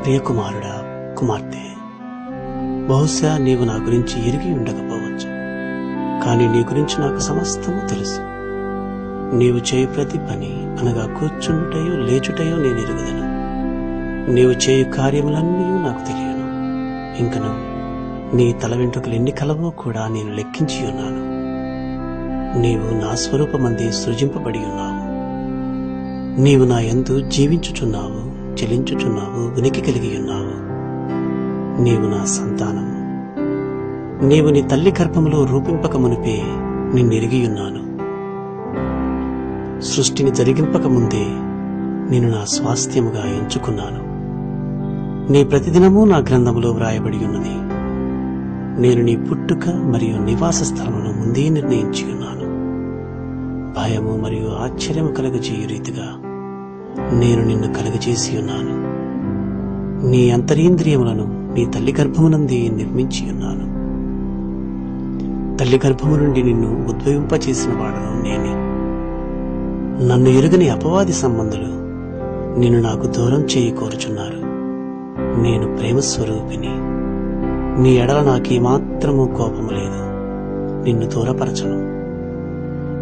ప్రియకుమారుడా, కుమార్తె, బహుశా నీవు నా గురించి ఎరిగి ఉండకపోవచ్చు, కానీ నీ గురించి నాకు సమస్తము తెలుసు. నీవు చేయు ప్రతి పని, అనగా కూర్చుంటయో లేచుటయో నేను ఎరుగుదను. నీవు చేయు కార్యములన్నీ నాకు తెలియను. ఇంకను నీ తల వెంట్రుకలు ఎన్ని కలవో కూడా నేను లెక్కించి ఉన్నాను. నీవు నా స్వరూపమందే సృజింపబడి ఉన్నావు. నీవు నా యందు జీవించుచున్నావు, చెలించుచున్నావు, ఉనికి కలిగి ఉన్నావు. నీవు నా సంతానము. నీవు నీ తల్లి గర్భములో రూపింపక మునిపే నిన్నెరిగి ఉన్నాను. సృష్టిని జరిగింపక ముందే నేను నా స్వాస్థ్యముగా ఎంచుకున్నాను. నీ ప్రతిదినము నా గ్రంథములో వ్రాయబడి ఉన్నది. నేను నీ పుట్టుక మరియు నివాస స్థలమును ముందే నిర్ణయించి ఉన్నాను. భయము మరియు ఆశ్చర్యము కలుగజేయు రీతిగా నేను నిన్ను కలుగజేసి ఉన్నాను. నీ అంతరీంద్రియములను నీ తల్లి గర్భమునందే నిర్మించి ఉన్నాను. తల్లి గర్భము నుండి నిన్ను ఉద్భవింపచేసిన వాడను నేనే. నన్ను ఎరుగని అపవాది సంబంధులు నిన్ను నాకు దూరం చేయి కోరుచున్నారు. నేను ప్రేమస్వరూపిని. నీ ఎడల నాకేమాత్రమూ కోపము లేదు. నిన్ను దూరపరచను.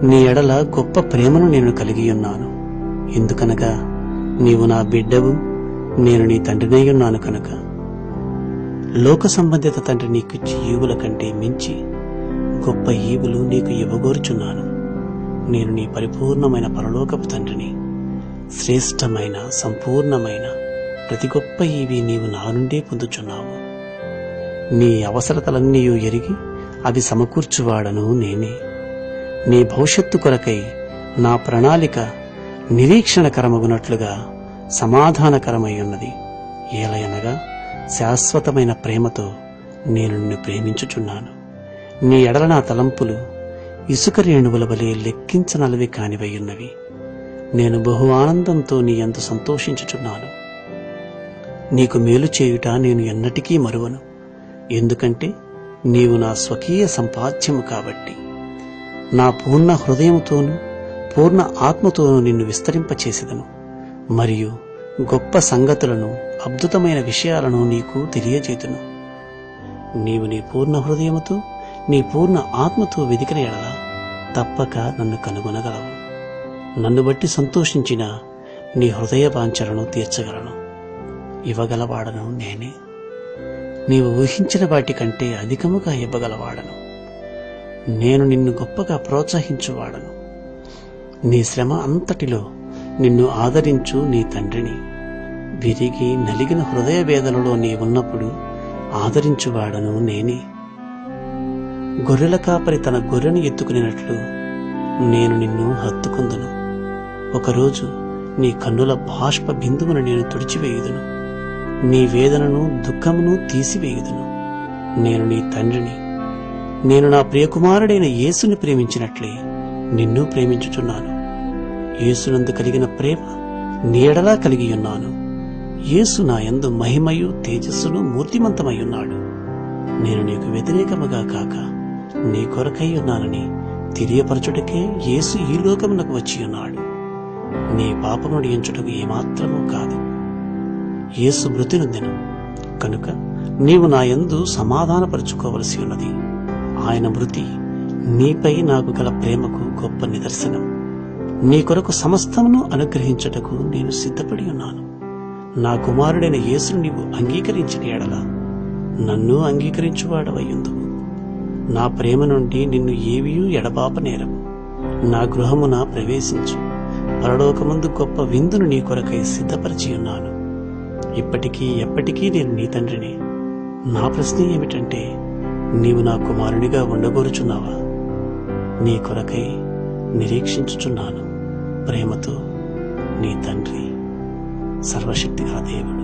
నీ ఎడల గొప్ప ప్రేమను నేను కలిగి ఉన్నాను. ఎందుకనగా నీవు నా బిడ్డవు, నేను నీ తండ్రినై ఉన్నాను కనుక. లోక సంబంధిత తండ్రి నీకిచ్చి ఈవుల కంటే మించి గొప్ప ఈవులు నీకు ఇవ్వగోరుచున్నాను. నేను నీ పరిపూర్ణమైన పరలోకపు తండ్రిని. శ్రేష్టమైన, సంపూర్ణమైన ప్రతి గొప్ప ఈవి నీవు నా నుండే పొందుచున్నావు. నీ అవసరతలన్నీ ఎరిగి అవి సమకూర్చువాడను నేనే. నీ భవిష్యత్తు కొరకై నా ప్రణాళిక నిరీక్షణకరమగునట్లుగా సమాధానకరమై ఉన్నది. ఏలయనగా శాశ్వతమైన ప్రేమతో నేను నిన్ను ప్రేమించుచున్నాను. నీ ఎడల నా తలంపులు ఇసుక రేణువుల వలె లెక్కించనలవి కానివై ఉన్నవి. నేను బహు ఆనందంతో నీ యందు సంతోషించుచున్నాను. నీకు మేలు చేయుట నేను ఎన్నటికీ మరువను. ఎందుకంటే నీవు నా స్వకీయ సంపాద్యము కాబట్టి. నా పూర్ణ హృదయముతోనూ పూర్ణ ఆత్మతోనూ నిన్ను విస్తరింపచేసెదను. మరియు గొప్ప సంగతులను, అద్భుతమైన విషయాలను నీకు తెలియజేతును. నీవు నీ పూర్ణ హృదయముతో, నీ పూర్ణ ఆత్మతో వెదికిన ఎడల తప్పక నన్ను కనుగొనగలవు. నన్ను బట్టి సంతోషించిన నీ హృదయ వాంఛలను తీర్చగలను. ఇవ్వగలవాడను నేనే. నీవు ఊహించిన వాటి కంటే అధికముగా ఇవ్వగలవాడను. నేను నిన్ను గొప్పగా ప్రోత్సహించువాడను. నీ శ్రమ అంతటిలో నిన్ను ఆదరించు నీ తండ్రిని. విరిగి నలిగిన హృదయ వేదనలో నీ ఉన్నప్పుడు ఆదరించువాడను నేనే. గొర్రెల కాపరి తన గొర్రెను ఎత్తుకునేటట్లు నేను నిన్ను హత్తుకుందును. ఒకరోజు నీ కన్నుల బాష్ప బిందువును నేను తుడిచివేయుదును. నీ వేదనను, దుఃఖమును తీసివేయుదును. నేను నీ తండ్రిని. నేను నా ప్రియకుమారుడైన యేసుని ప్రేమించినట్లే నిన్ను ప్రేమించుచున్నాను. యేసునందు కలిగిన ప్రేమ నీ ఎడలా కలిగి ఉన్నాను. యేసు నా యందు మహిమయు తేజస్సును మూర్తిమంతమై ఉన్నాడు. నేను నీకు వ్యతిరేకముగా కాక నీ కొరకై ఉన్నానని తెలియపరచుటకే యేసు ఈ లోకమునకు వచ్చి ఉన్నాడు. నీ పాపమును ఎంచుటకు ఏమాత్రమూ కాదు. యేసు మృతి నొందెను కనుక నీవు నా యందు సమాధానపరుచుకోవలసి ఉన్నది. ఆయన మృతి నీపై నాకు గల ప్రేమకు గొప్ప నిదర్శనం. నీ కొరకు సమస్తమును అనుగ్రహించుటకు నేను సిద్ధపడి ఉన్నాను. నా కుమారుడైన యేసును నీవు అంగీకరించిన ఎడల నన్ను అంగీకరించువాడవయ్యుందువు. నా ప్రేమ నుండి నిన్ను ఏవియూ ఎడబాపనేరవు. నా గృహమున ప్రవేశించు. పరలోకమందు గొప్ప విందును నీ కొరకై సిద్ధపరిచి ఉన్నాను. ఇప్పటికీ ఎప్పటికీ నేను నీ తండ్రిని. నా ప్రశ్న ఏమిటంటే, నీవు నా కుమారునిగా ఉండగోరుచున్నావా? నీ కొరకై నిరీక్షించుచున్నాను. ప్రేమతో నీ తండ్రి, సర్వశక్తిగల దేవుడు.